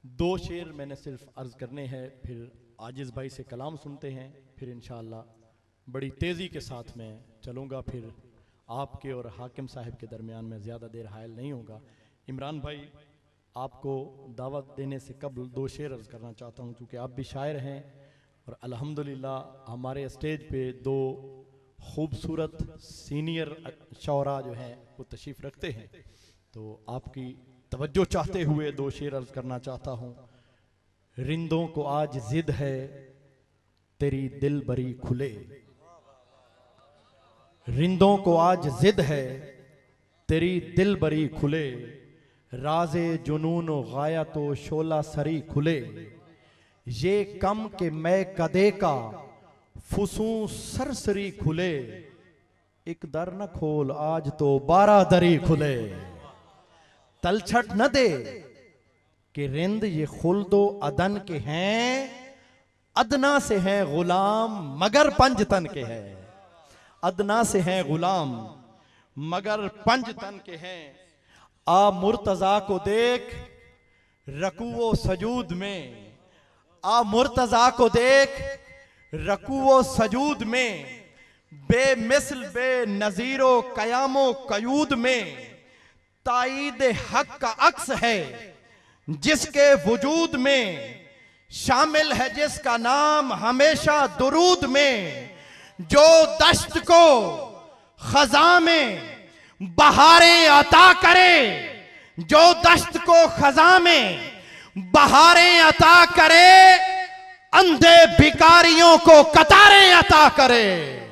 दो शेर मैंने सिर्फ अर्ज करने हैं, फिर आजिज़ भाई से कलाम सुनते हैं, फिर इंशाअल्लाह बड़ी तेज़ी के साथ मैं चलूँगा, फिर आपके और हाकिम साहब के दरमियान में ज़्यादा देर हायल नहीं होगा। इमरान भाई, आपको दावत देने से कबल दो शेर अर्ज करना चाहता हूँ, क्योंकि आप भी शायर हैं और अल्हम्दुलिल्लाह हमारे स्टेज पे दो खूबसूरत सीनियर शौरा जो हैं वो तशरीफ़ रखते हैं, तो आपकी तवज्जो चाहते हुए दो शेर अर्ज करना चाहता हूँ। रिंदों को आज जिद है तेरी दिल बरी खुले, रिंदों को आज जिद है तेरी दिल बरी खुले, राज़े जुनून गाया तो शोला सरी खुले, ये कम के मैं कदे का फुसू सरसरी खुले, एक दर न खोल आज तो 12 दरी खुले, तलछट न दे कि रिंद ये खुल्दो अदन के हैं, अदना से हैं गुलाम मगर पंजतन के हैं, अदना से हैं गुलाम मगर पंजतन के हैं। आ मुर्तजा को देख रकूओ सजूद में, आ मुर्तजा को देख रकूओ सजूद में, बेमिसल बे नजीरो कयामो कयूद में, ताईद हक का अक्स है जिसके वजूद में, शामिल है जिसका नाम हमेशा दुरूद में, जो दश्त को खजा में बहारें अता करे, जो दश्त को खजा में बहारें अता करे, अंधे भिखारियों को कतारें अता करे।